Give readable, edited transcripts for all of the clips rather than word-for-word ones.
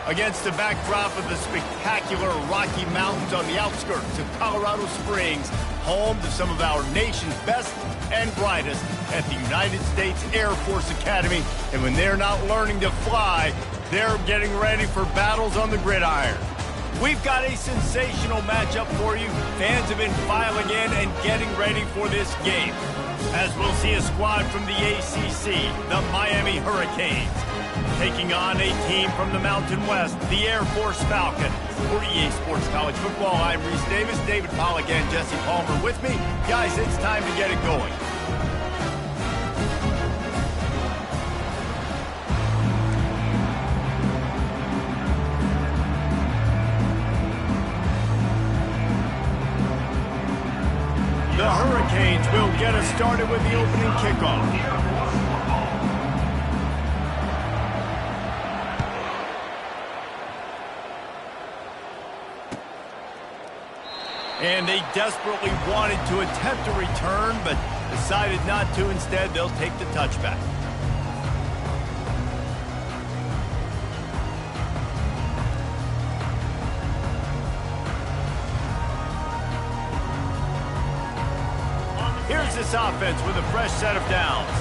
Against the backdrop of the spectacular Rocky Mountains on the outskirts of Colorado Springs, home to some of our nation's best and brightest at the United States Air Force Academy. And when they're not learning to fly, they're getting ready for battles on the gridiron. We've got a sensational matchup for you. Fans have been filing in and getting ready for this game, as we'll see a squad from the ACC, the Miami Hurricanes, taking on a team from the Mountain West, the Air Force Falcons. For EA Sports College Football, I'm Reese Davis, David Pollack, and Jesse Palmer with me. Guys, it's time to get it going. The Hurricanes will get us started with the opening kickoff. And they desperately wanted to attempt a return, but decided not to. Instead, they'll take the touchback. Here's this offense with a fresh set of downs.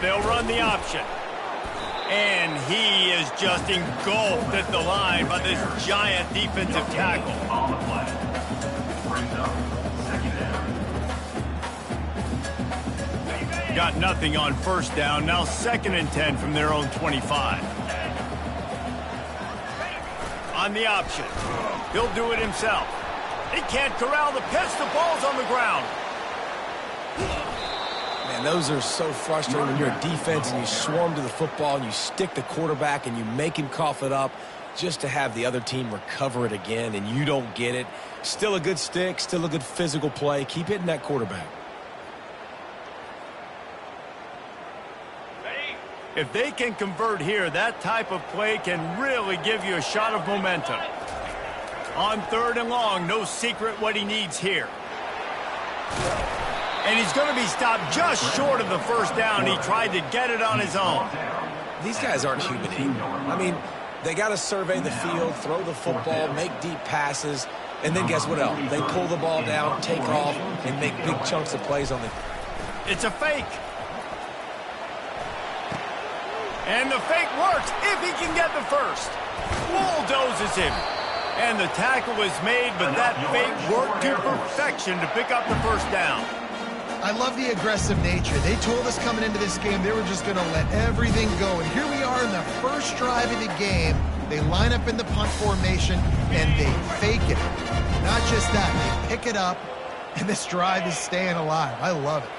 They'll run the option. And he is just engulfed at the line by this giant defensive tackle. Got nothing on first down. Now 2nd and 10 from their own 25. On the option. He'll do it himself. He can't corral the pitch. The ball's on the ground. Man, those are so frustrating when you're a defense and you swarm to the football and you stick the quarterback and you make him cough it up just to have the other team recover it again and you don't get it. Still a good stick, still a good physical play. Keep hitting that quarterback. If they can convert here, that type of play can really give you a shot of momentum. On 3rd and long, no secret what he needs here. And he's going to be stopped just short of the first down. He tried to get it on his own. These guys aren't human anymore. I mean, they got to survey the field, throw the football, make deep passes, and then guess what else? They pull the ball down, take off, and make big chunks of plays on the... It's a fake. And the fake works if he can get the first. Bulldozes him. And the tackle is made, but that fake worked to perfection to pick up the first down. I love the aggressive nature. They told us coming into this game they were just going to let everything go. And here we are in the first drive of the game. They line up in the punt formation, and they fake it. Not just that, they pick it up, and this drive is staying alive. I love it.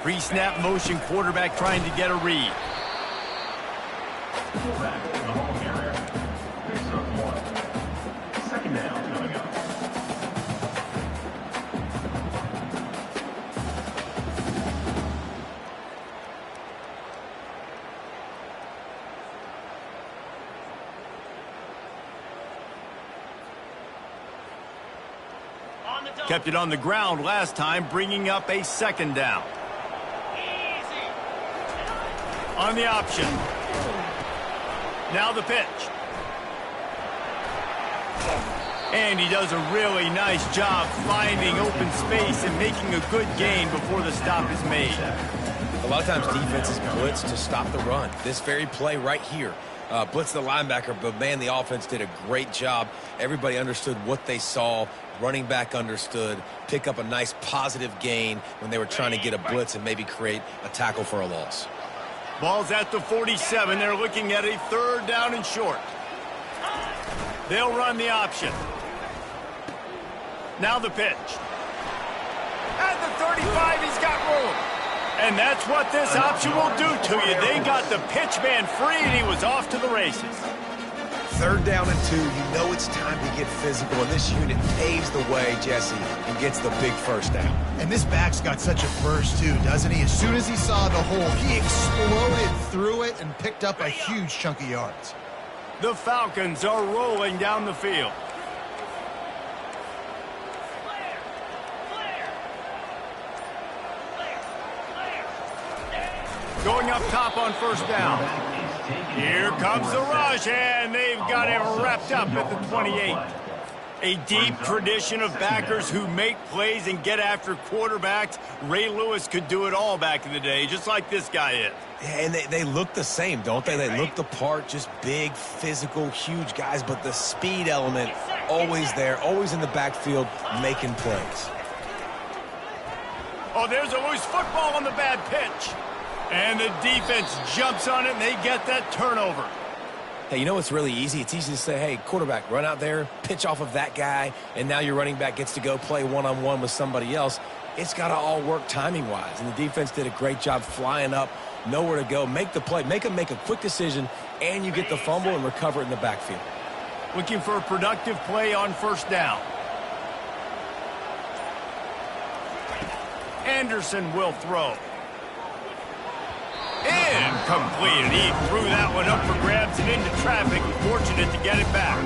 Pre-snap motion quarterback trying to get a read. Kept it on the ground last time, bringing up a 2nd down. On the option. Now the pitch. And he does a really nice job finding open space and making a good gain before the stop is made. A lot of times defenses blitz to stop the run. This very play right here. Blitz the linebacker, but man, the offense did a great job. Everybody understood what they saw. Running back understood. Pick up a nice positive gain when they were trying to get a blitz and maybe create a tackle for a loss. Ball's at the 47. They're looking at a 3rd down and short. They'll run the option. Now the pitch. At the 35, he's got room. And that's what this option will do to you. They got the pitch man free, and he was off to the races. 3rd down and 2, you know it's time to get physical, and this unit paves the way, Jesse, and gets the big first down. And this back's got such a burst, too, doesn't he? As soon as he saw the hole, he exploded through it and picked up a huge chunk of yards. The Falcons are rolling down the field. going up top on first down. Here comes the rush, and they've got it wrapped up at the 28. A deep tradition of backers who make plays and get after quarterbacks. Ray Lewis could do it all back in the day, just like this guy is. And they look the same, don't they? They look the part, just big, physical, huge guys, but the speed element always there, always in the backfield, making plays. Oh, there's a loose football on the bad pitch. And the defense jumps on it, and they get that turnover. Hey, you know what's really easy? It's easy to say, hey, quarterback, run out there, pitch off of that guy, and now your running back gets to go play one-on-one with somebody else. It's got to all work timing-wise, and the defense did a great job flying up, nowhere to go, make the play, make them make a quick decision, and you get the fumble and recover it in the backfield. Looking for a productive play on first down. Anderson will throw. Incomplete. He threw that one up for grabs and into traffic. Fortunate to get it back.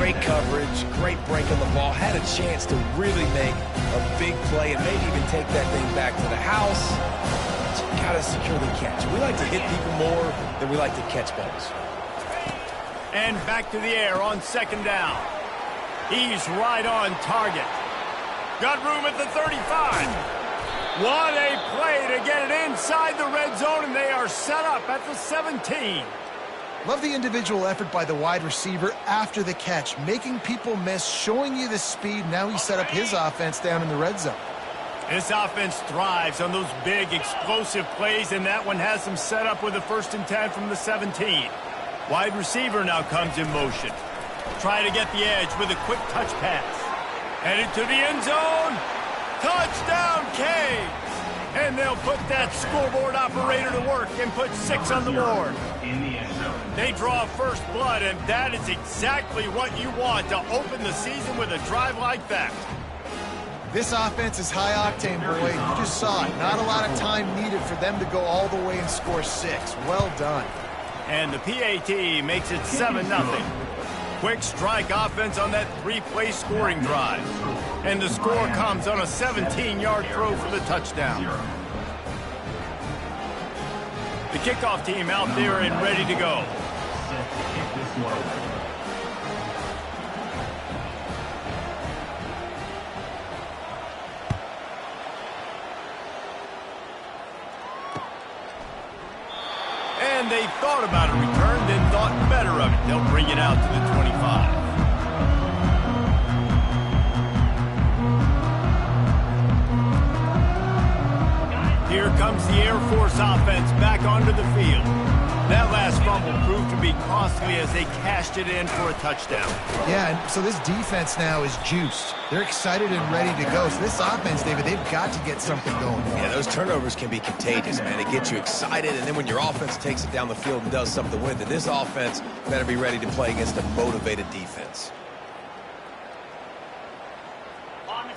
Great coverage, great break on the ball. Had a chance to really make a big play and maybe even take that thing back to the house. But you got to secure the catch. We like to hit people more than we like to catch balls. And back to the air on second down. He's right on target. Got room at the 35. What a play to get it inside the red zone, and they are set up at the 17. Love the individual effort by the wide receiver after the catch, making people miss, showing you the speed. Now he set up his offense down in the red zone. This offense thrives on those big, explosive plays, and that one has them set up with a 1st and 10 from the 17. Wide receiver now comes in motion. Try to get the edge with a quick touch pass. Headed to the end zone. Touchdown, Canes! And they'll put that scoreboard operator to work and put 6 on the board. They draw first blood, and that is exactly what you want to open the season with a drive like that. This offense is high octane, boy. You just saw it. Not a lot of time needed for them to go all the way and score 6. Well done. And the PAT makes it 7-0. Quick strike offense on that 3-play scoring drive. And the score comes on a 17-yard throw for the touchdown. The kickoff team out there and ready to go. And they thought about a return, then thought better of it. They'll bring it out to the 25. Here comes the Air Force offense back onto the field. That last fumble proved to be costly as they cashed it in for a touchdown. Yeah, and so this defense now is juiced. They're excited and ready to go. So this offense, David, they've got to get something going. Yeah, those turnovers can be contagious, man. It gets you excited, and then when your offense takes it down the field and does something with it, this offense better be ready to play against a motivated defense.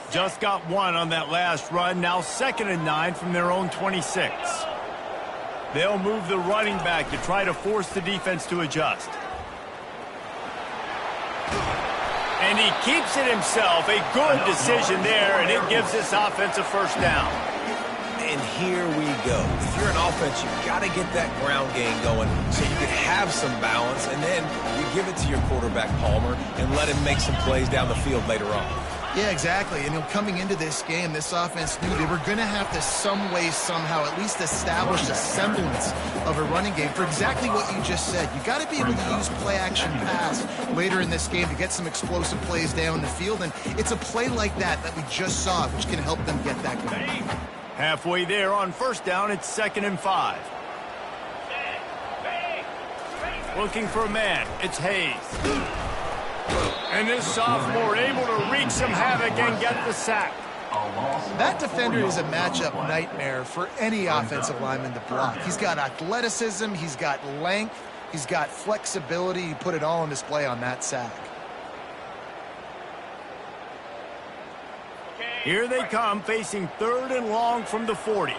Just got 1 on that last run. Now 2nd and 9 from their own 26. They'll move the running back to try to force the defense to adjust. And he keeps it himself. A good decision there, and it gives this offense a first down. And here we go. If you're an offense, you've got to get that ground game going so you can have some balance, and then you give it to your quarterback, Palmer, and let him make some plays down the field later on. Yeah, exactly. And coming into this game, this offense knew they were going to have to some way, somehow, at least establish a semblance of a running game for exactly what you just said. You got to be able to use play-action pass later in this game to get some explosive plays down the field. And it's a play like that we just saw, which can help them get that going. Halfway there on first down, it's 2nd and 5. Looking for a man. It's Hayes. And this sophomore able to wreak some havoc and get the sack. That defender is a matchup nightmare for any offensive lineman to block. He's got athleticism, he's got length, he's got flexibility. He put it all on display on that sack. Here they come, facing 3rd and long from the 40.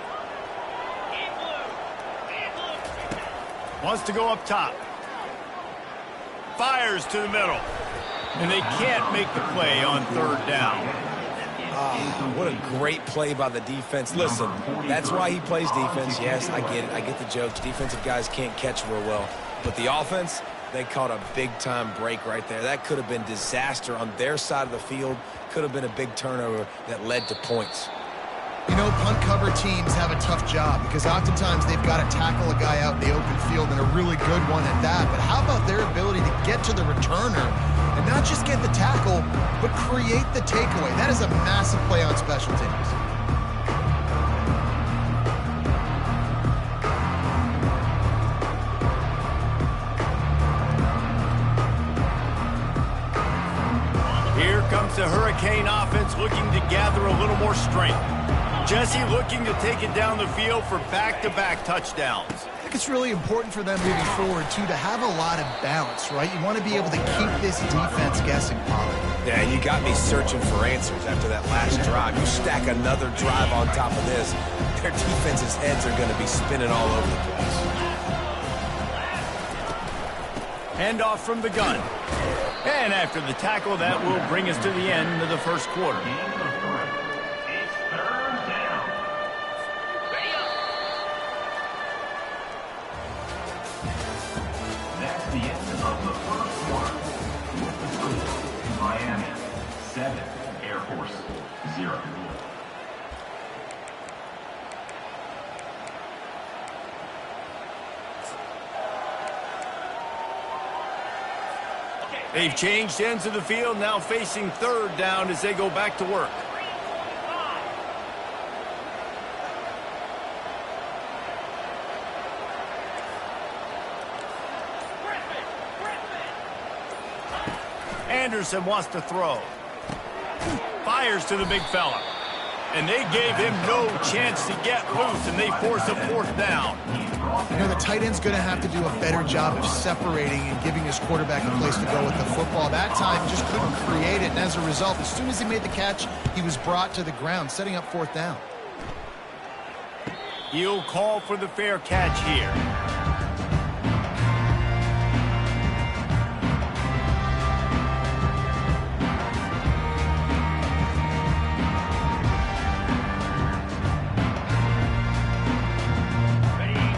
Wants to go up top. Fires to the middle. And they can't make the play on 3rd down. What a great play by the defense. Listen, that's why he plays defense. Yes, I get it. I get the jokes. Defensive guys can't catch real well. But the offense, they caught a big-time break right there. That could have been disaster on their side of the field. Could have been a big turnover that led to points. You know, punt cover teams have a tough job because oftentimes they've got to tackle a guy out in the open field, and a really good one at that. But how about their ability to get to the returner and not just get the tackle, but create the takeaway? That is a massive play on special teams. Here comes the Hurricane offense looking to gather a little more strength. Jesse looking to take it down the field for back-to-back touchdowns. I think it's really important for them moving forward, too, to have a lot of balance, right? You want to be able to keep this defense guessing, Polly. Yeah, you got me searching for answers after that last drive. You stack another drive on top of this, their defense's heads are going to be spinning all over the place. Handoff from the gun. And after the tackle, that will bring us to the end of the first quarter. They've changed ends of the field, now facing third down as they go back to work. Anderson wants to throw. Fires to the big fella. And they gave him no chance to get loose, and they force a fourth down. You know, the tight end's going to have to do a better job of separating and giving his quarterback a place to go with the football. That time, just couldn't create it, and as a result, as soon as he made the catch, he was brought to the ground, setting up fourth down. He'll call for the fair catch here.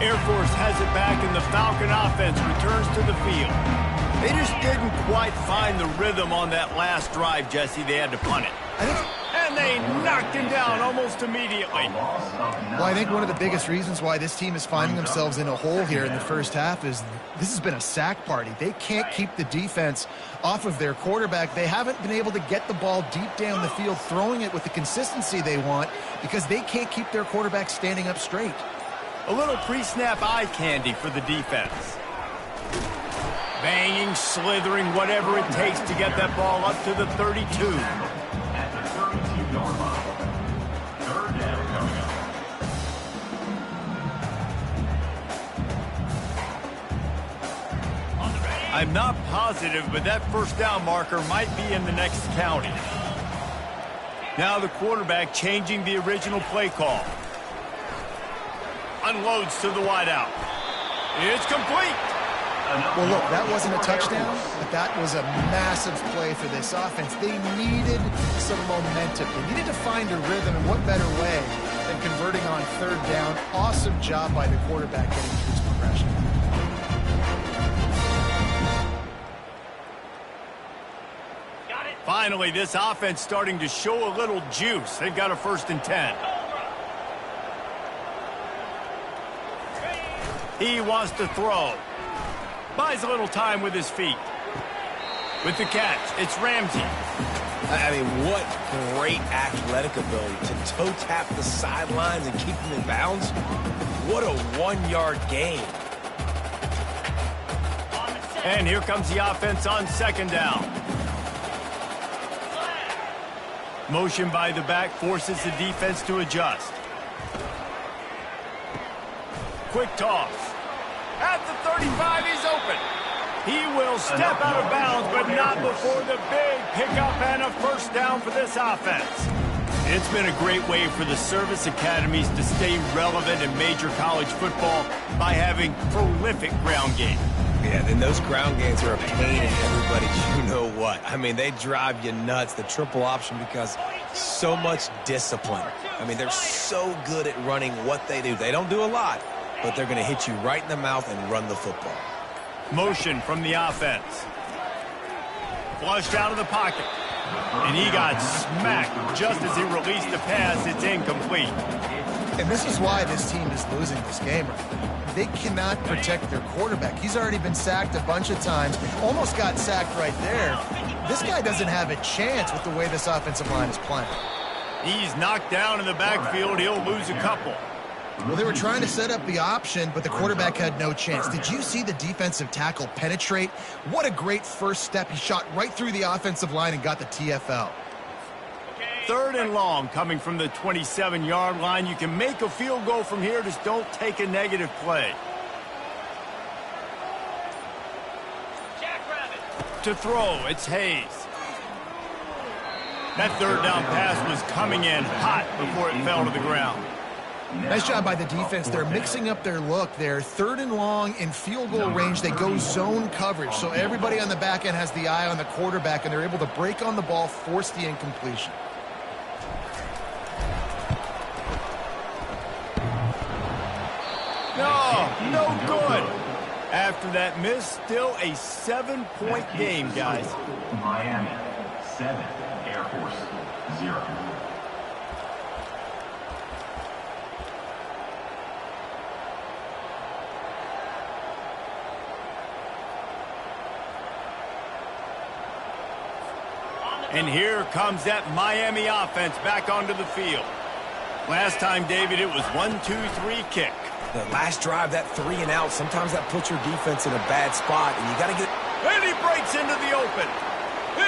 Air Force has it back, and the Falcon offense returns to the field. They just didn't quite find the rhythm on that last drive, Jesse. They had to punt it. And they knocked him down almost immediately. Well, I think one of the biggest reasons why this team is finding themselves in a hole here in the first half is this has been a sack party. They can't keep the defense off of their quarterback. They haven't been able to get the ball deep down the field, throwing it with the consistency they want because they can't keep their quarterback standing up straight. A little pre-snap eye candy for the defense. Banging, slithering, whatever it takes to get that ball up to the 32. At the 32-yard line. Third down coming up. I'm not positive, but that first down marker might be in the next county. Now the quarterback changing the original play call. Unloads to the wideout. It's complete. Well, look, that wasn't a touchdown, but that was a massive play for this offense. They needed some momentum. They needed to find a rhythm, and what better way than converting on third down. Awesome job by the quarterback getting through his progression. Finally, this offense starting to show a little juice. They've got a 1st and 10. He wants to throw. Buys a little time with his feet. With the catch, it's Ramsey. I mean, what great athletic ability to toe tap the sidelines and keep them in bounds. What a one-yard gain. And here comes the offense on 2nd down. Motion by the back forces the defense to adjust. Quick toss. At the 35, he's open. He will step out of bounds, but not before the big pickup and a 1st down for this offense. It's been a great way for the service academies to stay relevant in major college football by having prolific ground game. Yeah, then those ground games are a pain in everybody's you-know-what. what. I mean, they drive you nuts, the triple option, because so much discipline. I mean, they're so good at running what they do. They don't do a lot, but they're going to hit you right in the mouth and run the football. Motion from the offense. Flushed out of the pocket. And he got smacked just as he released the pass. It's incomplete. And this is why this team is losing this game. They cannot protect their quarterback. He's already been sacked a bunch of times. Almost got sacked right there. This guy doesn't have a chance with the way this offensive line is playing. He's knocked down in the backfield. He'll lose a couple. Well, they were trying to set up the option, but the quarterback had no chance. Did you see the defensive tackle penetrate? What a great first step. He shot right through the offensive line and got the TFL. 3rd and long coming from the 27-yard line. You can make a field goal from here. Just don't take a negative play. To throw, it's Hayes. That 3rd down pass was coming in hot before it fell to the ground. Nice job by the defense. They're mixing up their look there. 3rd and long in field goal range. They go zone coverage. So everybody on the back end has the eye on the quarterback, and they're able to break on the ball, force the incompletion. No good. After that miss, still a 7-point game, guys. Miami 7, Air Force 0. And here comes that Miami offense back onto the field. Last time, David, it was 1-2-3 kick. The last drive, that 3 and out, sometimes that puts your defense in a bad spot, and you got to get... And he breaks into the open.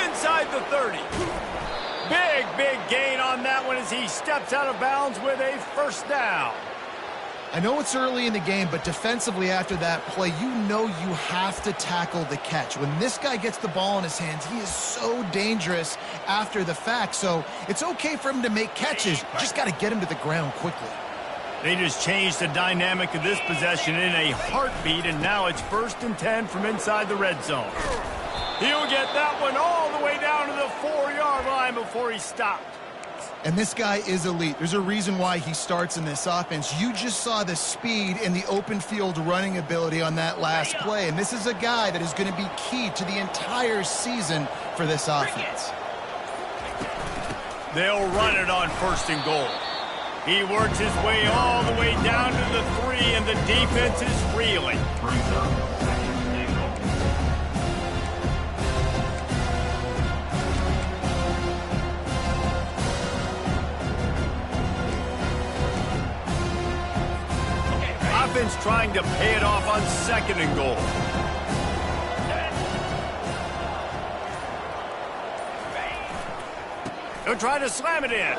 Inside the 30. Big gain on that one as he steps out of bounds with a 1st down. I know it's early in the game, but defensively after that play, you know you have to tackle the catch. When this guy gets the ball in his hands, he is so dangerous after the fact. So it's okay for him to make catches. You just got to get him to the ground quickly. They just changed the dynamic of this possession in a heartbeat, and now it's 1st and 10 from inside the red zone. He'll get that one all the way down to the 4-yard line before he stopped. And this guy is elite. There's a reason why he starts in this offense. You just saw the speed and the open field running ability on that last play. And this is a guy that is going to be key to the entire season for this offense. They'll run it on 1st and goal. He works his way all the way down to the 3, and the defense is reeling. Offense trying to pay it off on 2nd and goal. He'll try to slam it in.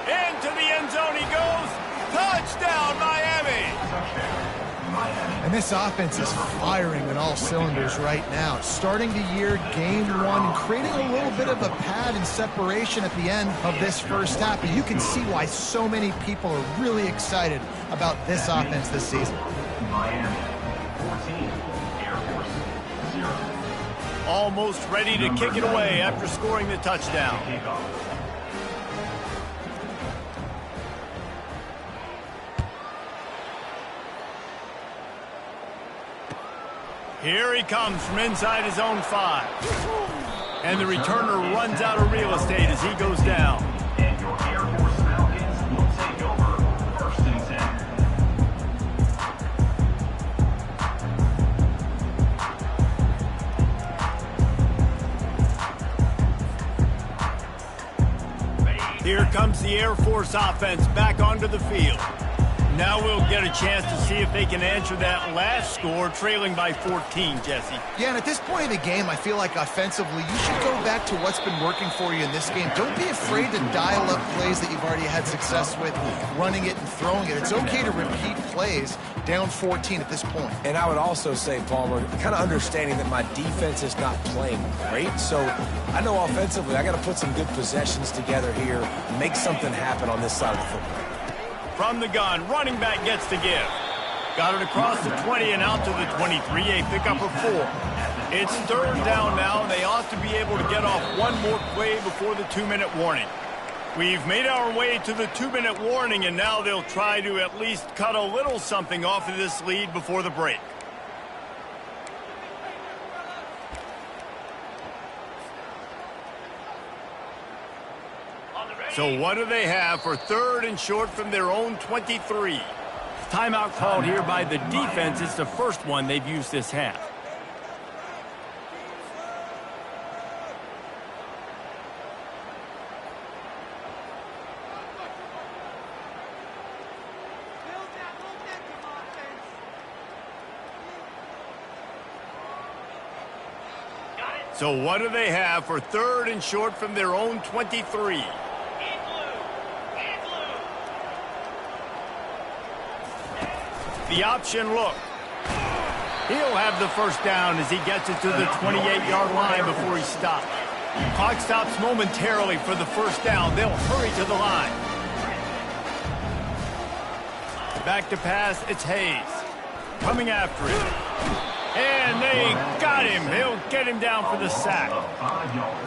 Into the end zone he goes. Touchdown, Miami! And this offense is firing on all cylinders right now. Starting the year, game 1, creating a little bit of a pad and separation at the end of this 1st half. But you can see why so many people are really excited about this offense this season. Miami 14, Air Force 0. Almost ready to kick it away after scoring the touchdown. Here he comes from inside his own 5. And the returner runs out of real estate as he goes down. And your Air Force Falcons will take over 1st and 10. Here comes the Air Force offense back onto the field. Now we'll get a chance to see if they can answer that last score, trailing by 14, Jesse. Yeah, and at this point of the game, I feel like offensively, you should go back to what's been working for you in this game. Don't be afraid to dial up plays that you've already had success with, running it and throwing it. It's okay to repeat plays down 14 at this point. And I would also say, Palmer, kind of understanding that my defense is not playing great, so I know offensively I got to put some good possessions together here, make something happen on this side of the football. From the gun, running back gets to give. Got it across the 20 and out to the 23, a pickup of 4. It's 3rd down now, and they ought want to be able to get off one more play before the 2-minute warning. We've made our way to the 2-minute warning, and now they'll try to at least cut a little something off of this lead before the break. So what do they have for 3rd and short from their own 23? Timeout called here by the defense. It's the first one they've used this half. So what do they have for 3rd and short from their own 23? The option look. He'll have the first down as he gets it to the 28-yard line before he stops. Clock stops momentarily for the first down. They'll hurry to the line. Back to pass, it's Hayes. Coming after it. And they got him. He'll get him down for the sack.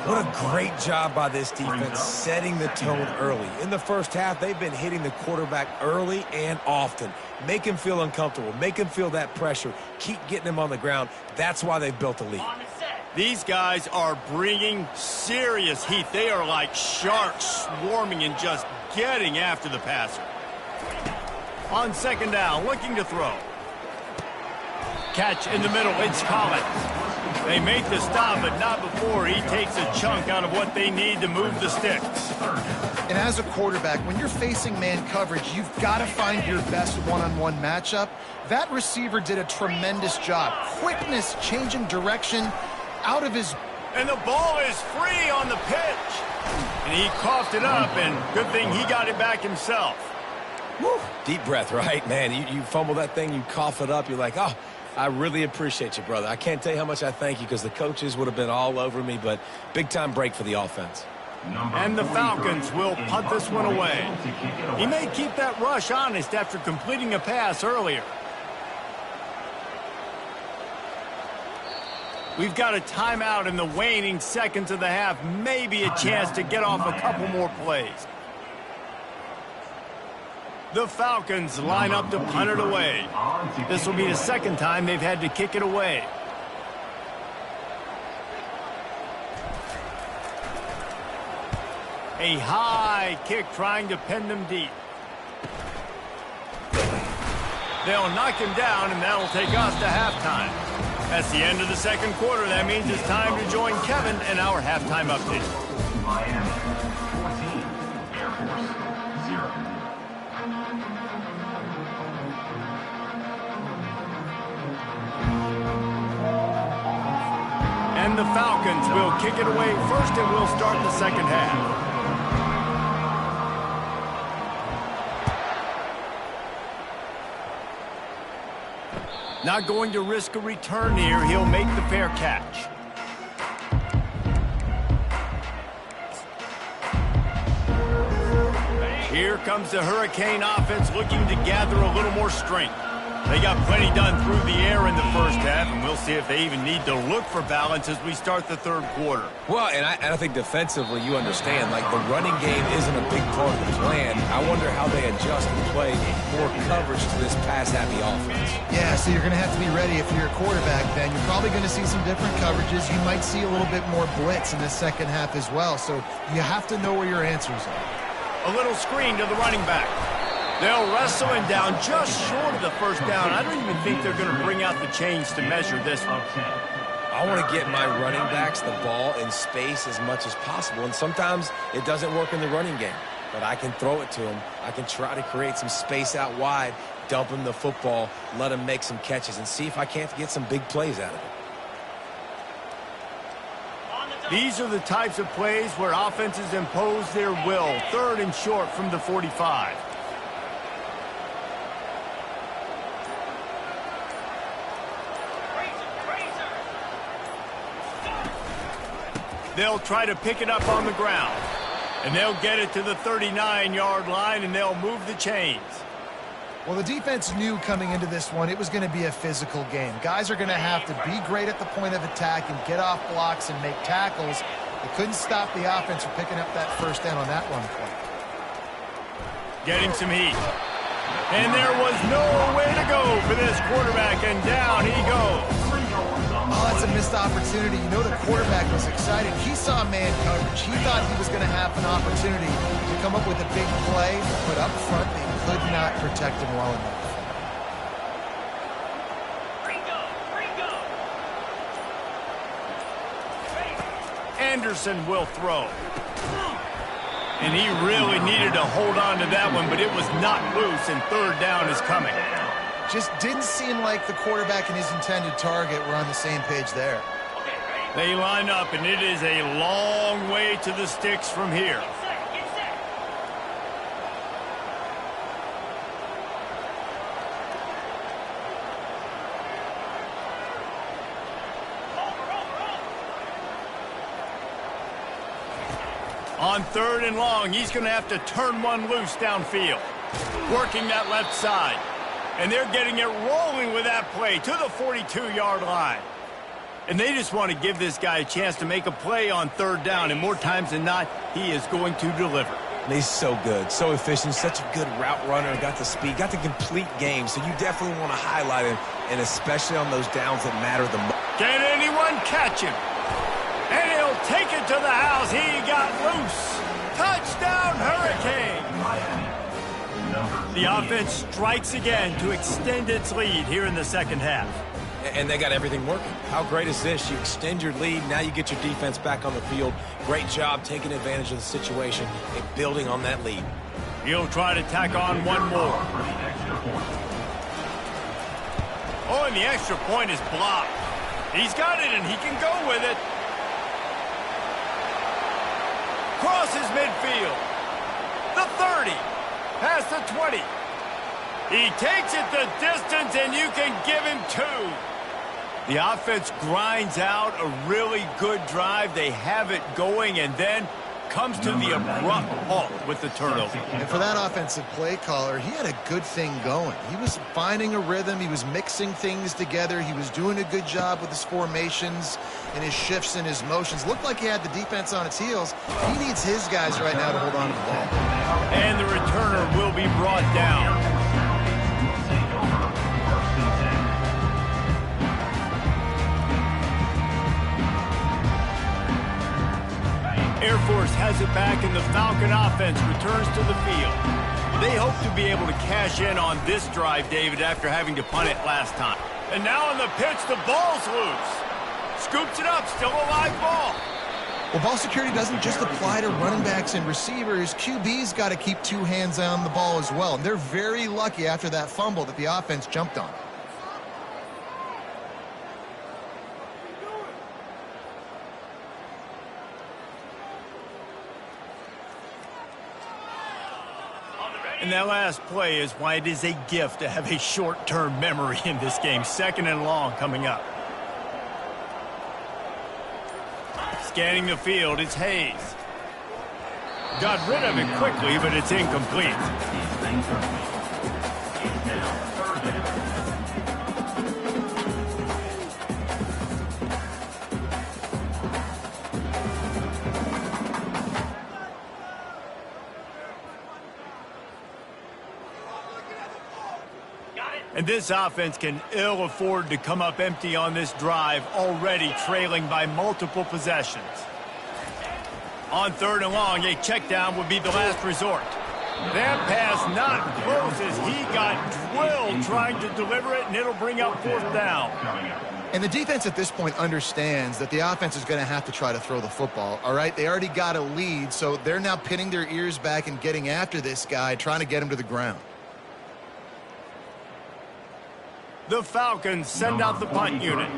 What a great job by this defense setting the tone early. In the first half, they've been hitting the quarterback early and often. Make him feel uncomfortable. Make him feel that pressure. Keep getting him on the ground. That's why they've built a lead. These guys are bringing serious heat. They are like sharks swarming and just getting after the passer. On 2nd down, looking to throw. Catch in the middle, it's Collins. They make the stop, but not before he takes a chunk out of what they need to move the sticks. And as a quarterback, when you're facing man coverage, you've got to find your best one-on-one matchup. That receiver did a tremendous job. Quickness, changing direction, out of his... And the ball is free on the pitch. And he coughed it up, and good thing he got it back himself. Woo. Deep breath, right? Man, you fumble that thing, you cough it up, you're like, oh, I really appreciate you, brother. I can't tell you how much I thank you because the coaches would have been all over me, but big-time break for the offense. And the Falcons will punt this one away. He may keep that rush honest after completing a pass earlier. We've got a timeout in the waning seconds of the half. Maybe a chance to get off a couple more plays. The Falcons line up to punt it away. This will be the 2nd time they've had to kick it away. A high kick trying to pin them deep. They'll knock him down, and that'll take us to halftime. That's the end of the 2nd quarter. That means it's time to join Kevin in our halftime update. Miami 14, Air Force 0. And the Falcons will kick it away first, and we'll start the 2nd half. Not going to risk a return here. He'll make the fair catch. Here comes the Hurricane offense looking to gather a little more strength. They got plenty done through the air in the first half, and we'll see if they even need to look for balance as we start the 3rd quarter. Well, and I think defensively, you understand, like the running game isn't a big part of the plan. I wonder how they adjust and play more coverage to this pass-happy offense. Yeah, so you're going to have to be ready if you're a quarterback then. You're probably going to see some different coverages. You might see a little bit more blitz in the 2nd half as well, so you have to know where your answers are. A little screen to the running back. They'll wrestle him down just short of the first down. I don't even think they're going to bring out the chains to measure this one. I want to get my running backs the ball in space as much as possible, and sometimes it doesn't work in the running game. But I can throw it to them. I can try to create some space out wide, dump him the football, let him make some catches, and see if I can't get some big plays out of it. These are the types of plays where offenses impose their will. 3rd and short from the 45. They'll try to pick it up on the ground. And they'll get it to the 39-yard line, and they'll move the chains. Well, the defense knew coming into this one it was going to be a physical game. Guys are going to have to be great at the point of attack and get off blocks and make tackles. They couldn't stop the offense from picking up that first down on that run play. Getting some heat. And there was nowhere to go for this quarterback, and down he goes. Oh, that's a missed opportunity. You know the quarterback was excited. He saw man coverage. He thought he was going to have an opportunity to come up with a big play, but up front they could not protect him well enough. Anderson will throw. And he really needed to hold on to that one, but it was not loose, and third down is coming. Just didn't seem like the quarterback and his intended target were on the same page there. They line up, and it is a long way to the sticks from here. On third and long, he's going to have to turn one loose downfield. Working that left side. And they're getting it rolling with that play to the 42-yard line. And they just want to give this guy a chance to make a play on third down. And more times than not, he is going to deliver. And he's so good, so efficient, such a good route runner, got the speed, got the complete game. So you definitely want to highlight him, and especially on those downs that matter the most. Can anyone catch him? And he'll take it to the house. He got loose. Touchdown, Hurricane. The offense strikes again to extend its lead here in the second half. And they got everything working. How great is this? You extend your lead. Now you get your defense back on the field. Great job taking advantage of the situation and building on that lead. He'll try to tack on one more. Oh, and the extra point is blocked. He's got it, and he can go with it. Crosses midfield. The 30. Past the 20. He takes it the distance, and you can give him 2. The offense grinds out a really good drive. They have it going, and then comes to the abrupt halt with the turnover. And for that offensive play caller, he had a good thing going. He was finding a rhythm. He was mixing things together. He was doing a good job with his formations and his shifts and his motions. Looked like he had the defense on its heels. He needs his guys right now to hold on to the ball. And the returner will be brought down. Air Force has it back, and the Falcon offense returns to the field. They hope to be able to cash in on this drive, David, after having to punt it last time. And now on the pitch, the ball's loose. Scoops it up, still a live ball. Well, ball security doesn't just apply to running backs and receivers. QB's got to keep 2 hands on the ball as well. And they're very lucky after that fumble that the offense jumped on. And that last play is why it is a gift to have a short-term memory in this game. Second and long coming up. Scanning the field, it's Hayes. Got rid of it quickly, but it's incomplete. And this offense can ill afford to come up empty on this drive, already trailing by multiple possessions. On third and long, a check down would be the last resort. That pass not close as he got drilled trying to deliver it, and it'll bring up fourth down. And the defense at this point understands that the offense is going to have to try to throw the football, all right? They already got a lead, so they're now pinning their ears back and getting after this guy, trying to get him to the ground. The Falcons send out the punt unit.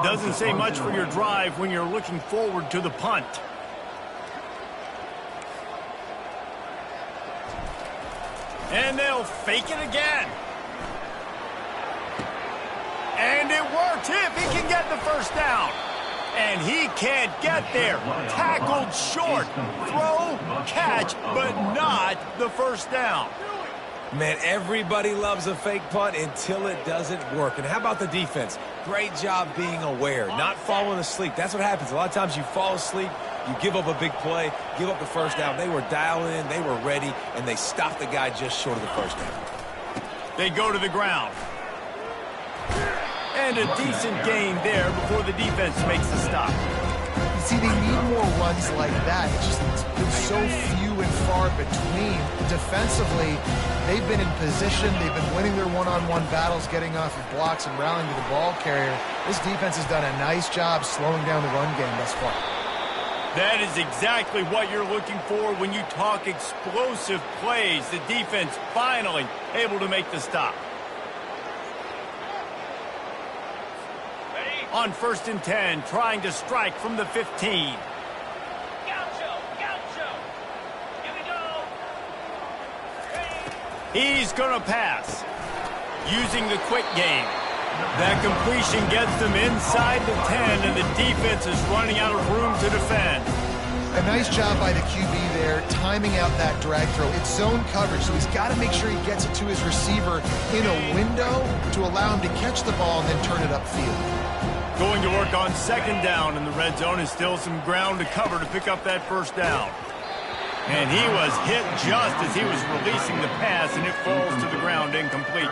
Doesn't say much for your drive when you're looking forward to the punt. And they'll fake it again. And it worked if he can get the first down. And he can't get there. Tackled short. Throw, catch, but not the first down. Man, everybody loves a fake punt until it doesn't work. And how about the defense? Great job being aware, not falling asleep. That's what happens. A lot of times you fall asleep, you give up a big play, give up the first down. They were dialed in, they were ready, and they stopped the guy just short of the first down. They go to the ground. And a decent gain there before the defense makes the stop. You see, they need more runs like that. It's been so few and far between. Defensively, they've been in position. They've been winning their one-on-one battles, getting off of blocks and rallying to the ball carrier. This defense has done a nice job slowing down the run game thus far. That is exactly what you're looking for when you talk explosive plays. The defense finally able to make the stop. On 1st and 10, trying to strike from the 15. He's going to pass. Using the quick game. That completion gets them inside the 10, and the defense is running out of room to defend. A nice job by the QB there, timing out that drag throw. It's zone coverage, so he's got to make sure he gets it to his receiver in a window to allow him to catch the ball and then turn it upfield. Going to work on 2nd down in the red zone is still some ground to cover to pick up that 1st down. And he was hit just as he was releasing the pass, and it falls to the ground incomplete.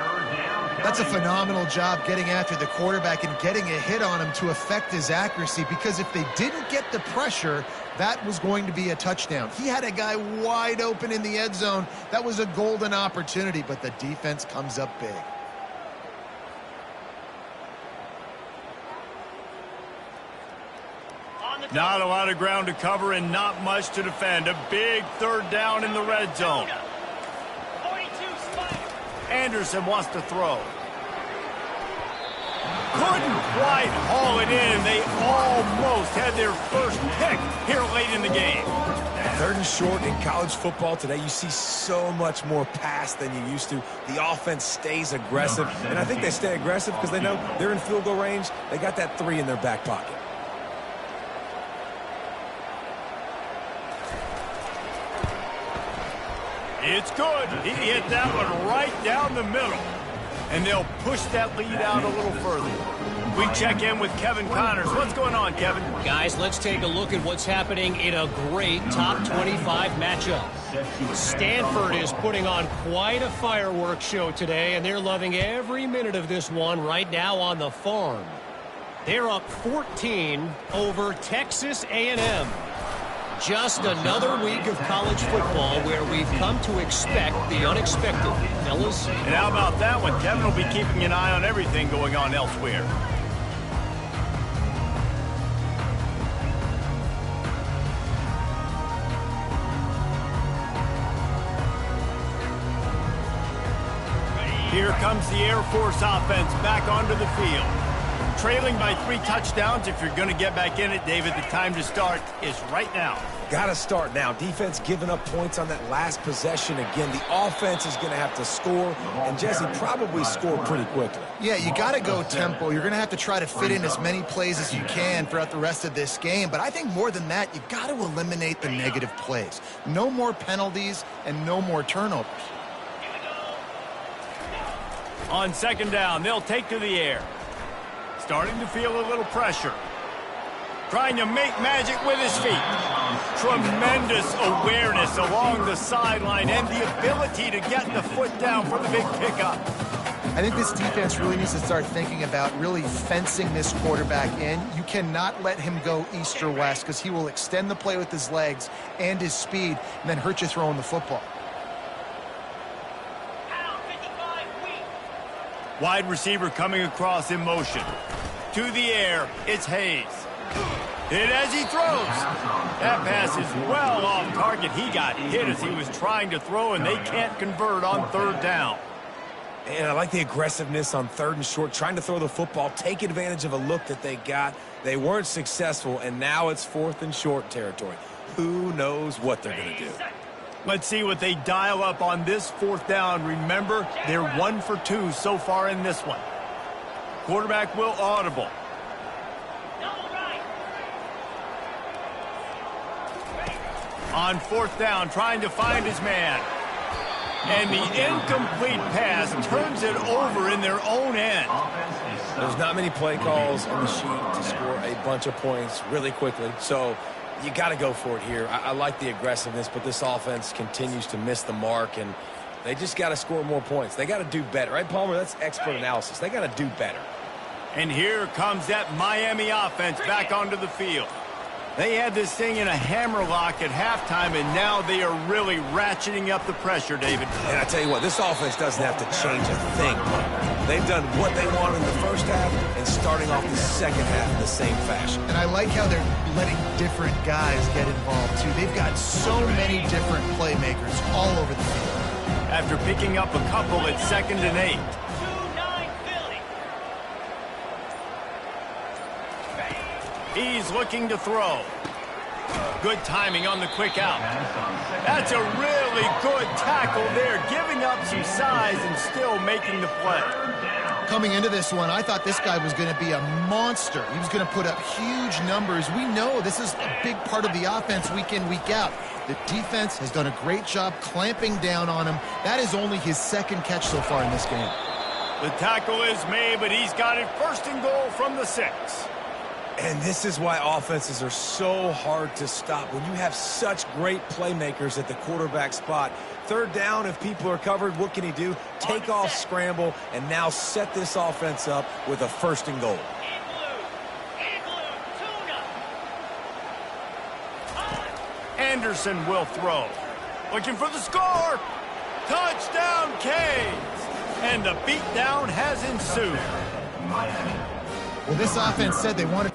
That's a phenomenal job getting after the quarterback and getting a hit on him to affect his accuracy, because if they didn't get the pressure, that was going to be a touchdown. He had a guy wide open in the end zone. That was a golden opportunity, but the defense comes up big. Not a lot of ground to cover and not much to defend. A big 3rd down in the red zone. Anderson wants to throw. Couldn't quite haul it in. They almost had their first pick here late in the game. 3rd and short in college football today, you see so much more pass than you used to. The offense stays aggressive, and I think they stay aggressive because they know they're in field goal range. They got that 3 in their back pocket. It's good. He hit that one right down the middle. And they'll push that lead out a little further. We check in with Kevin Connors. What's going on, Kevin? Guys, let's take a look at what's happening in a great top 25 matchup. Stanford is putting on quite a fireworks show today, and they're loving every minute of this one right now on the farm. They're up 14 over Texas A&M. Just another week of college football where we've come to expect the unexpected, fellas. And how about that one? Kevin will be keeping an eye on everything going on elsewhere. Here comes the Air Force offense back onto the field. Trailing by 3 touchdowns. If you're going to get back in it, David, the time to start is right now. Got to start now. Defense giving up points on that last possession again. The offense is going to have to score, and Jesse probably score pretty quickly. Yeah, you got to go tempo. You're going to have to try to fit in as many plays as you can throughout the rest of this game. But I think more than that, you've got to eliminate the negative plays. No more penalties and no more turnovers. On 2nd down, they'll take to the air. Starting to feel a little pressure. Trying to make magic with his feet. Tremendous awareness along the sideline and the ability to get the foot down for the big pickup. I think this defense really needs to start thinking about really fencing this quarterback in. You cannot let him go east or west because he will extend the play with his legs and his speed and then hurt you throwing the football. Wide receiver coming across in motion. To the air, it's Hayes. Hit as he throws. That pass is well off target. He got hit as he was trying to throw, and they can't convert on 3rd down. And I like the aggressiveness on 3rd and short, trying to throw the football, take advantage of a look that they got. They weren't successful, and now it's 4th and short territory. Who knows what they're going to do? Let's see what they dial up on this 4th down. Remember, they're 1 for 2 so far in this one. Quarterback will audible. On 4th down, trying to find his man. And the incomplete pass turns it over in their own end. There's not many play calls on the sheet to score a bunch of points really quickly, so you got to go for it here. I like the aggressiveness, but this offense continues to miss the mark, and they just got to score more points. They got to do better, right, Palmer? That's expert analysis. They got to do better. And here comes that Miami offense back onto the field. They had this thing in a hammerlock at halftime, and now they are really ratcheting up the pressure, David. And I tell you what, this offense doesn't have to change a thing. They've done what they wanted in the first half and starting off the second half in the same fashion. And I like how they're letting different guys get involved, too. They've got so many different playmakers all over the field. After picking up a couple at 2nd and 8. He's looking to throw. Good timing on the quick out. That's a really good tackle there, giving up some size and still making the play. Coming into this one, I thought this guy was going to be a monster. He was going to put up huge numbers. We know this is a big part of the offense week in, week out. The defense has done a great job clamping down on him. That is only his 2nd catch so far in this game. The tackle is made, but he's got it 1st and goal from the 6. And this is why offenses are so hard to stop. When you have such great playmakers at the quarterback spot, 3rd down, if people are covered, what can he do? Take off, scramble, and now set this offense up with a 1st and goal. Anderson will throw. Looking for the score. Touchdown, Canes. And the beatdown has ensued. Well, this offense said they wanted...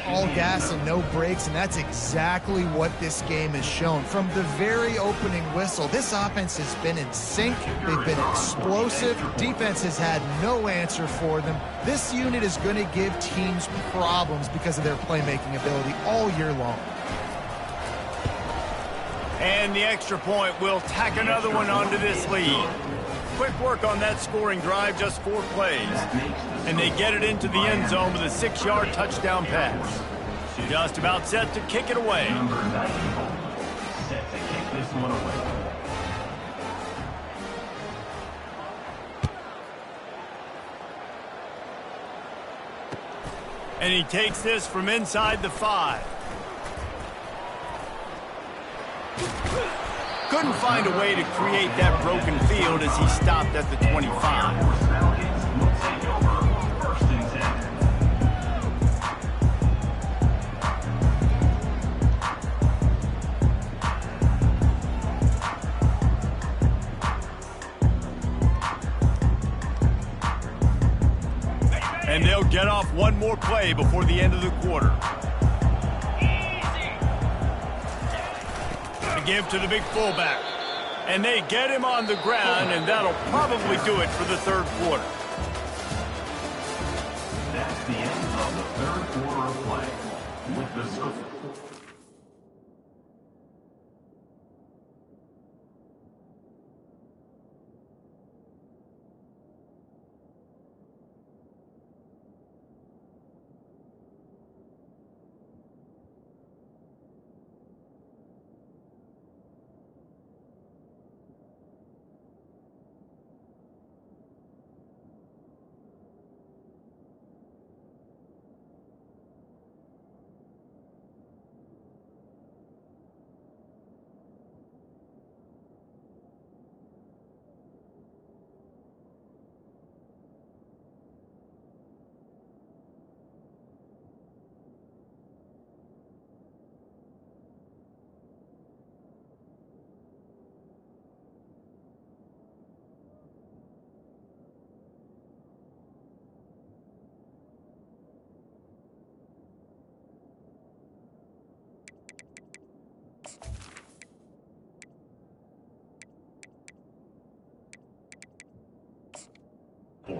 all gas and no brakes, and that's exactly what this game has shown. From the very opening whistle, this offense has been in sync. They've been explosive. Defense has had no answer for them. This unit is going to give teams problems because of their playmaking ability all year long. And the extra point will tack another one onto this lead. Quick work on that scoring drive, just 4 plays. And they get it into the end zone with a 6-yard touchdown pass. Just about set to kick it away. Number 94, set to kick this one away. And he takes this from inside the 5. Couldn't find a way to create that broken field as he stopped at the 25. Falcons will take over 1st and 10. And they'll get off one more play before the end of the quarter. Give to the big fullback. And they get him on the ground, and that'll probably do it for the 3rd quarter. That's the end of the 3rd quarter of play. With the score.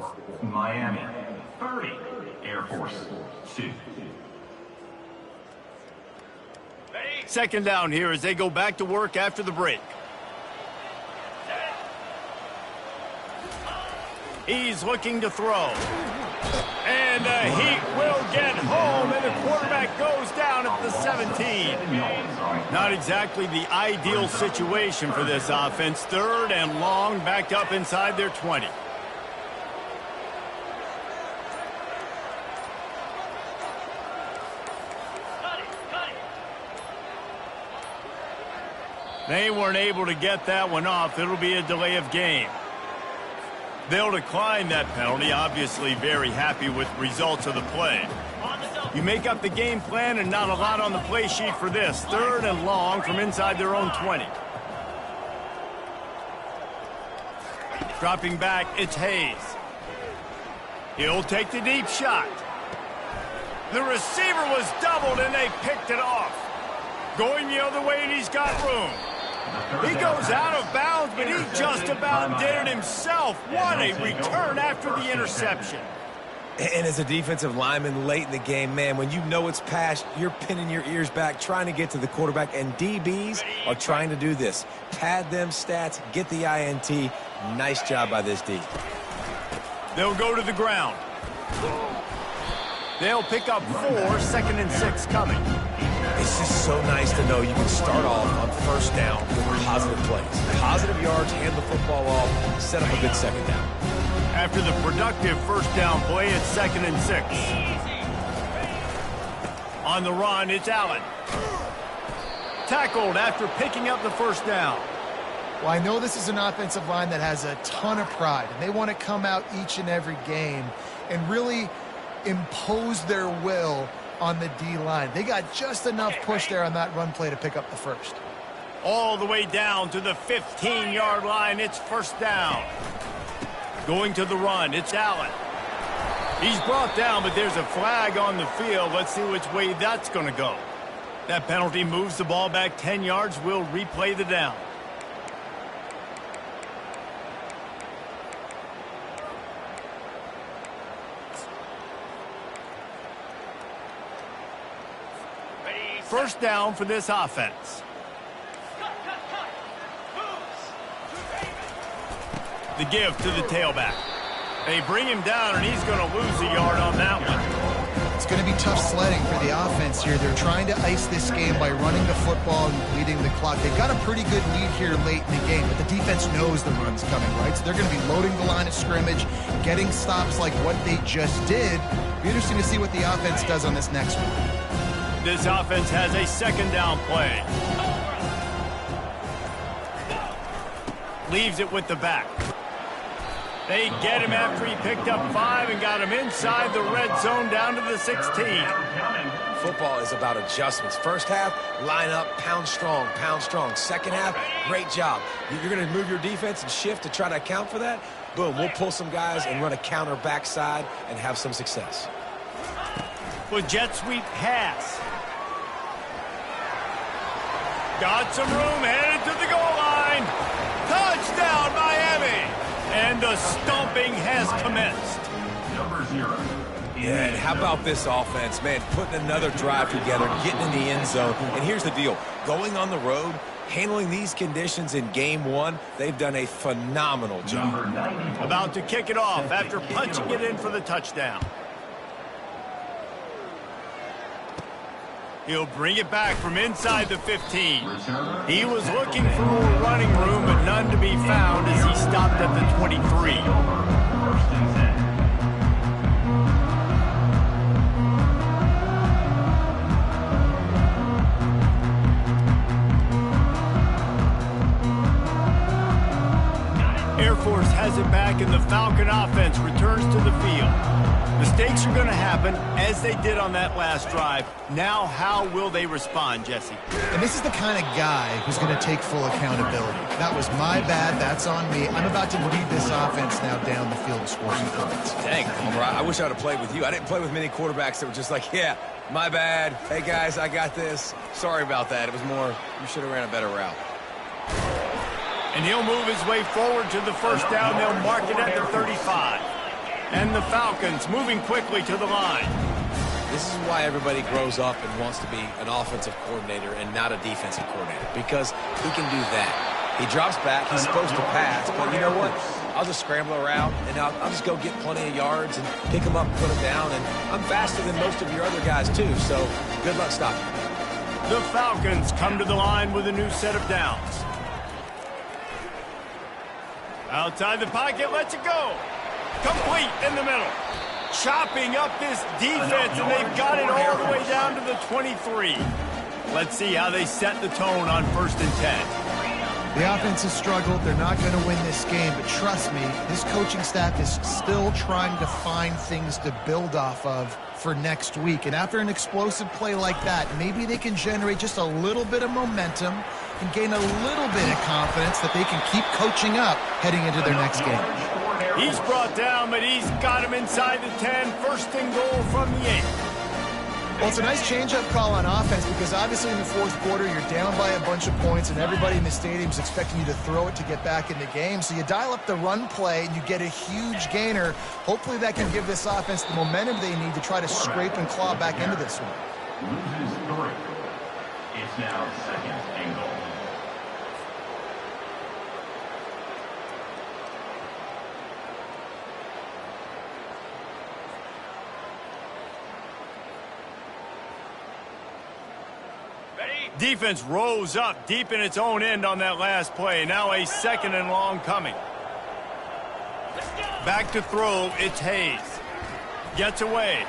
for Miami, 30, Air Force 2. Second down here as they go back to work after the break. He's looking to throw. And the heat will get home, and the quarterback goes down at the 17. Not exactly the ideal situation for this offense. Third and long, backed up inside their 20. They weren't able to get that one off. It'll be a delay of game. They'll decline that penalty, obviously very happy with results of the play. You make up the game plan and not a lot on the play sheet for this. Third and long from inside their own 20. Dropping back, it's Hayes. He'll take the deep shot. The receiver was doubled and they picked it off. Going the other way and he's got room. He goes out of bounds, but he just about did it himself. What a return after the interception. And as a defensive lineman late in the game, man, when you know it's past, you're pinning your ears back, trying to get to the quarterback, and DBs are trying to do this. Pad them stats, get the INT. Nice job by this D. They'll go to the ground. They'll pick up 4, second and 6 coming. It's just so nice to know you can start off on first down with positive plays. Positive yards, hand the football off, set up a good second down. After the productive first down play, it's second and 6. On the run, it's Allen. Tackled after picking up the first down. Well, I know this is an offensive line that has a ton of pride, and they want to come out each and every game and really impose their will on the D-line. They got just enough push there on that run play to pick up the first. All the way down to the 15-yard line. It's first down. Going to the run, it's Allen. He's brought down, but there's a flag on the field. Let's see which way that's going to go. That penalty moves the ball back 10 yards. We'll replay the down. First down for this offense. The give to the tailback. They bring him down, and he's going to lose a yard on that one. It's going to be tough sledding for the offense here. They're trying to ice this game by running the football and bleeding the clock. They've got a pretty good lead here late in the game, but the defense knows the run's coming, right? So they're going to be loading the line of scrimmage, getting stops like what they just did. It'll be interesting to see what the offense does on this next one. This offense has a second down play. Leaves it with the back. They get him after he picked up 5 and got him inside the red zone down to the 16. Football is about adjustments. First half, line up, pound strong, pound strong. Second half, great job. You're going to move your defense and shift to try to account for that. Boom, we'll pull some guys and run a counter backside and have some success. With jet sweep pass. Got some room, headed to the goal line. Touchdown, Miami. And the stomping has commenced. Number 0. Yeah, and how about this offense, man, putting another drive together, getting in the end zone. And here's the deal. Going on the road, handling these conditions in game 1, they've done a phenomenal job. About to kick it off after punching it in for the touchdown. He'll bring it back from inside the 15. He was looking for more running room, but none to be found as he stopped at the 23. Air Force has it back, and the Falcon offense returns to the field. Mistakes are going to happen, as they did on that last drive. Now, how will they respond, Jesse? And this is the kind of guy who's going to take full accountability. That was my bad. That's on me. I'm about to lead this offense now down the field to score some points. Dang, Homer, I wish I would have played with you. I didn't play with many quarterbacks that were just like, yeah, my bad. Hey, guys, I got this. Sorry about that. It was more, you should have ran a better route. And he'll move his way forward to the first down. They'll mark it at the 35. And the Falcons moving quickly to the line. This is why everybody grows up and wants to be an offensive coordinator and not a defensive coordinator, because he can do that. He drops back, he's supposed to pass, but you know what? I'll just scramble around, and I'll just go get plenty of yards and pick them up and put them down, and I'm faster than most of your other guys too, so good luck stopping me. The Falcons come to the line with a new set of downs. Outside the pocket, lets it go. Complete in the middle. Chopping up this defense, and they've got it all the way down to the 23. Let's see how they set the tone on 1st and 10. The offense has struggled. They're not going to win this game, but trust me, this coaching staff is still trying to find things to build off of for next week. And after an explosive play like that, maybe they can generate just a little bit of momentum and gain a little bit of confidence that they can keep coaching up heading into their next game. He's brought down, but he's got him inside the 10. 1st and goal from the 8. Well, it's a nice change-up call on offense because obviously in the 4th quarter, you're down by a bunch of points and everybody in the stadium is expecting you to throw it to get back in the game. So you dial up the run play and you get a huge gainer. Hopefully that can give this offense the momentum they need to try to scrape and claw back into this one. Loses 3. It's now 2nd and goal. Defense rose up deep in its own end on that last play. Now a 2nd and long coming. Back to throw, it's Hayes. Gets away.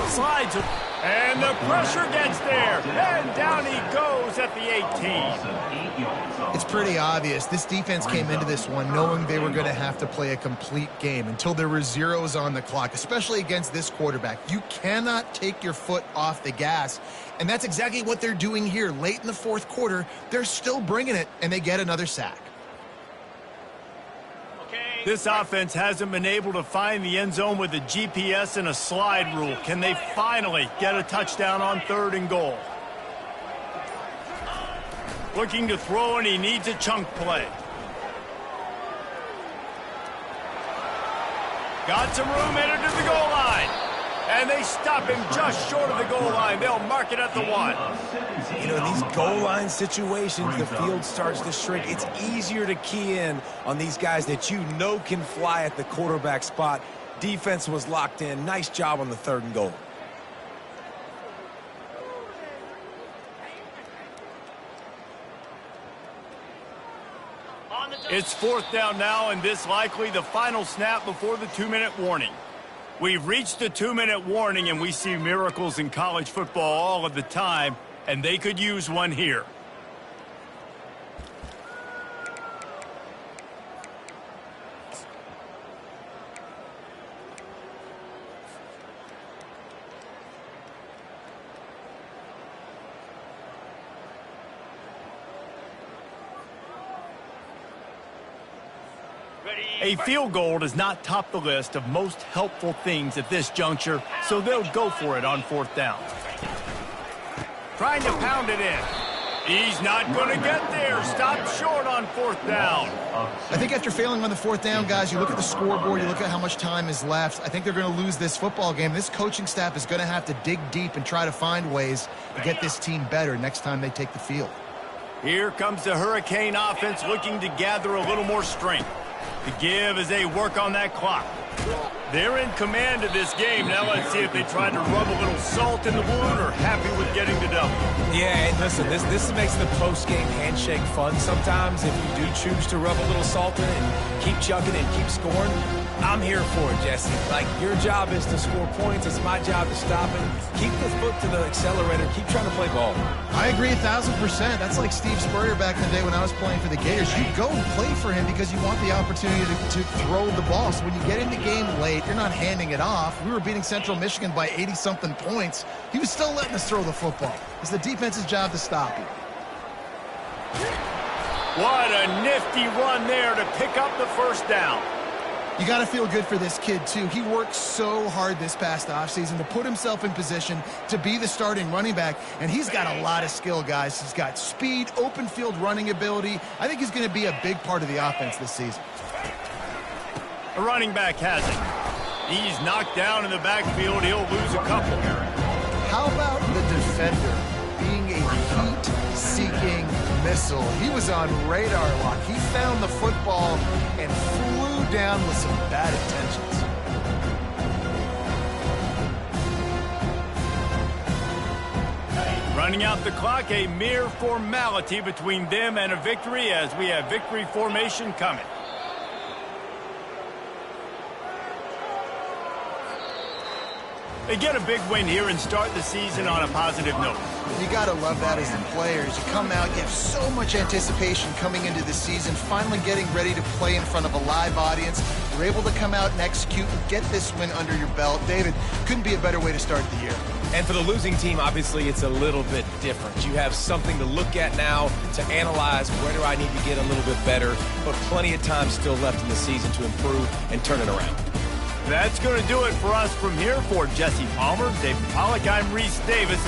Slides, and the pressure gets there. And down he goes at the 18. It's pretty obvious. This defense came into this one knowing they were going to have to play a complete game until there were zeros on the clock, especially against this quarterback. You cannot take your foot off the gas. And that's exactly what they're doing here. Late in the 4th quarter, they're still bringing it, and they get another sack. This offense hasn't been able to find the end zone with a GPS and a slide rule. Can they finally get a touchdown on 3rd and goal? Looking to throw, and he needs a chunk play. Got some room, headed to the goal line. And they stop him just short of the goal line. They'll mark it at the 1. You know, in these goal line situations, the field starts to shrink. It's easier to key in on these guys that you know can fly at the quarterback spot. Defense was locked in. Nice job on the 3rd and goal. It's 4th down now, and this likely the final snap before the 2-minute warning. We've reached the 2-minute warning, and we see miracles in college football all of the time, and they could use one here. A field goal does not top the list of most helpful things at this juncture, so they'll go for it on 4th down. Trying to pound it in. He's not going to get there. Stopped short on 4th down. I think after failing on the 4th down, guys, you look at the scoreboard, you look at how much time is left. I think they're going to lose this football game. This coaching staff is going to have to dig deep and try to find ways to get this team better next time they take the field. Here comes the Hurricane offense looking to gather a little more strength. The give as they work on that clock. They're in command of this game. Now let's see if they try to rub a little salt in the wound or happy with getting the W. Yeah, and listen, this makes the post-game handshake fun sometimes. If you do choose to rub a little salt in it and keep chucking and keep scoring, I'm here for it, Jesse. Like, your job is to score points. It's my job to stop it. Keep the foot to the accelerator. Keep trying to play ball. I agree 1,000%. That's like Steve Spurrier back in the day when I was playing for the Gators. You go and play for him because you want the opportunity to throw the ball. So when you get in the game late, you're not handing it off. We were beating Central Michigan by 80-something points. He was still letting us throw the football. It's the defense's job to stop you. What a nifty run there to pick up the 1st down. You got to feel good for this kid, too. He worked so hard this past offseason to put himself in position to be the starting running back, and he's got a lot of skill, guys. He's got speed, open field running ability. I think he's going to be a big part of the offense this season. A running back has it. He's knocked down in the backfield. He'll lose a couple. How about the defender being a heat-seeking missile? He was on radar lock. He found the football and flew down with some bad intentions. Running out the clock, a mere formality between them and a victory as we have victory formation coming. They get a big win here and start the season on a positive note. You got to love that as the players. You come out, you have so much anticipation coming into the season, finally getting ready to play in front of a live audience. You're able to come out and execute and get this win under your belt. David, couldn't be a better way to start the year. And for the losing team, obviously, it's a little bit different. You have something to look at now, to analyze where do I need to get a little bit better, but plenty of time still left in the season to improve and turn it around. That's going to do it for us from here. For Jesse Palmer, David Pollack, I'm Reese Davis.